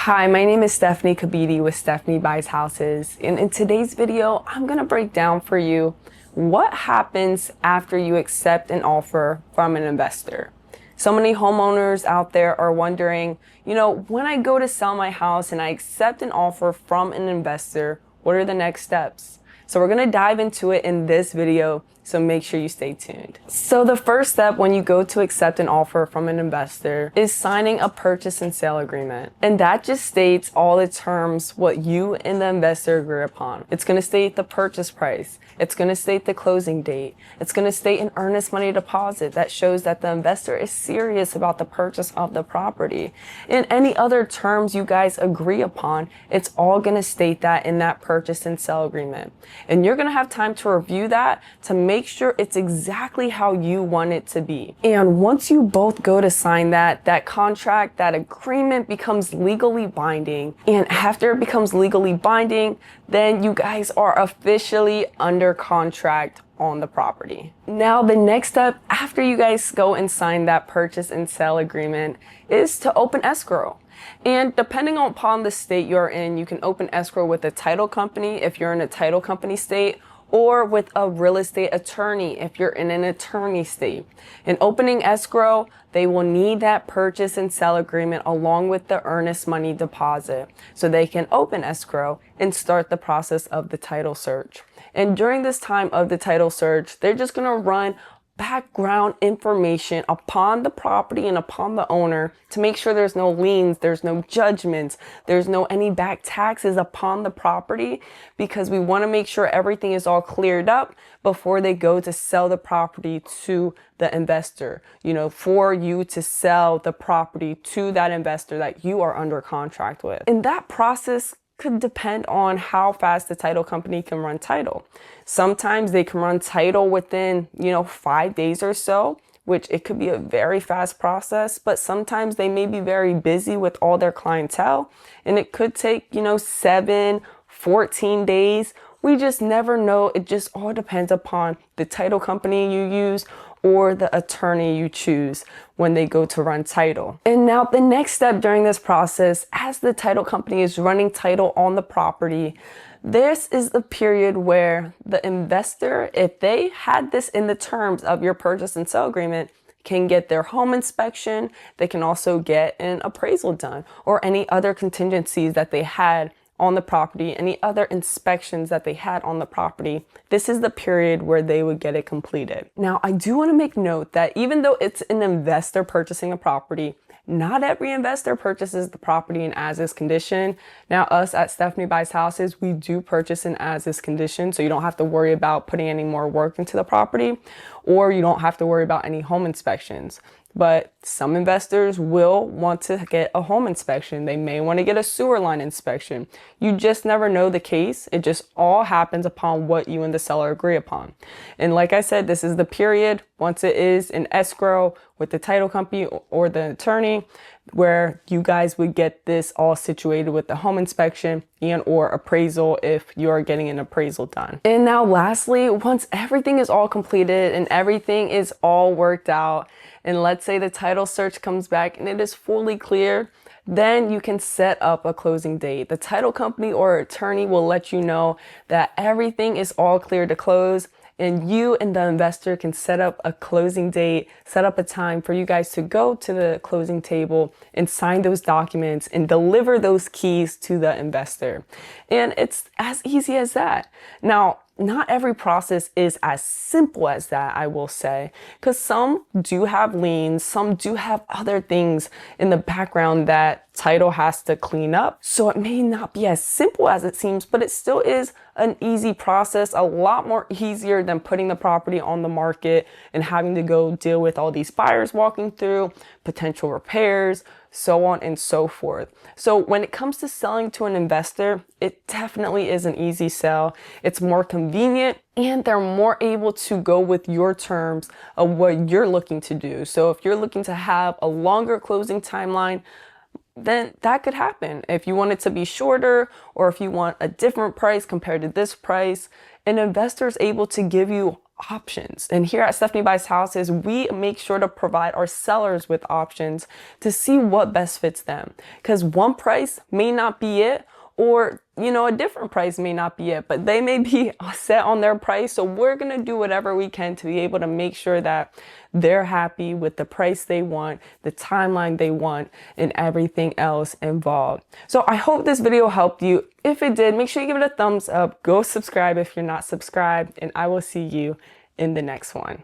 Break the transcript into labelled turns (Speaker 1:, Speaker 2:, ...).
Speaker 1: Hi, my name is Stefanie with Stefanie Buys Houses, and in today's video, I'm going to break down for you what happens after you accept an offer from an investor. So many homeowners out there are wondering, when I go to sell my house and I accept an offer from an investor, what are the next steps? So we're going to dive into it in this video, so make sure you stay tuned. So the first step when you go to accept an offer from an investor is signing a purchase and sale agreement. And that just states all the terms what you and the investor agree upon. It's going to state the purchase price. It's going to state the closing date. It's going to state an earnest money deposit that shows that the investor is serious about the purchase of the property. And any other terms you guys agree upon, it's all going to state that in that purchase and sale agreement. And you're going to have time to review that to make sure it's exactly how you want it to be. And once you both go to sign that contract, that agreement becomes legally binding. And after it becomes legally binding, then you guys are officially under contract on the property. Now, the next step after you guys go and sign that purchase and sale agreement is to open escrow. And depending upon the state you're in, you can open escrow with a title company if you're in a title company state, or with a real estate attorney if you're in an attorney state. In opening escrow, they will need that purchase and sale agreement along with the earnest money deposit so they can open escrow and start the process of the title search. And during this time of the title search, they're just going to run background information upon the property and upon the owner to make sure there's no liens, there's no judgments, there's no any back taxes upon the property, because we want to make sure everything is all cleared up before they go to sell the property to the investor, for you to sell the property to that investor that you are under contract with. And that process could depend on how fast the title company can run title. Sometimes they can run title within, 5 days or so, which it could be a very fast process, but sometimes they may be very busy with all their clientele and it could take, 7, 14 days. We just never know. It just all depends upon the title company you use or the attorney you choose when they go to run title. And now the next step during this process, as the title company is running title on the property, this is the period where the investor, if they had this in the terms of your purchase and sale agreement, can get their home inspection. They can also get an appraisal done or any other contingencies that they had on the property, any other inspections that they had on the property. This is the period where they would get it completed. Now, I do want to make note that even though it's an investor purchasing a property, not every investor purchases the property in as-is condition. Now, us at Stefanie Buys Houses, we do purchase in as-is condition, so you don't have to worry about putting any more work into the property, or you don't have to worry about any home inspections. But some investors will want to get a home inspection. They may want to get a sewer line inspection. You just never know the case. It just all happens upon what you and the seller agree upon. And like I said, this is the period once it is in escrow with the title company or the attorney where you guys would get this all situated with the home inspection and or appraisal if you're getting an appraisal done. And now lastly, once everything is all completed and everything is all worked out, and let's say the title search comes back and it is fully clear, then you can set up a closing date. The title company or attorney will let you know that everything is all clear to close, and you and the investor can set up a closing date, set up a time for you guys to go to the closing table and sign those documents and deliver those keys to the investor. And it's as easy as that. Now, not every process is as simple as that, I will say, because some do have liens, some do have other things in the background that title has to clean up. So it may not be as simple as it seems, but it still is an easy process, a lot more easier than putting the property on the market and having to go deal with all these buyers walking through, potential repairs, so on and so forth. So when it comes to selling to an investor, it definitely is an easy sell. It's more convenient and they're more able to go with your terms of what you're looking to do. So if you're looking to have a longer closing timeline, then that could happen. If you want it to be shorter, or if you want a different price compared to this price, an investor is able to give you options. And here at Stefanie Buys Houses, we make sure to provide our sellers with options to see what best fits them. Because one price may not be it, or, a different price may not be it, but they may be set on their price. So we're going to do whatever we can to be able to make sure that they're happy with the price they want, the timeline they want, and everything else involved. So I hope this video helped you. If it did, make sure you give it a thumbs up. Go subscribe if you're not subscribed, and I will see you in the next one.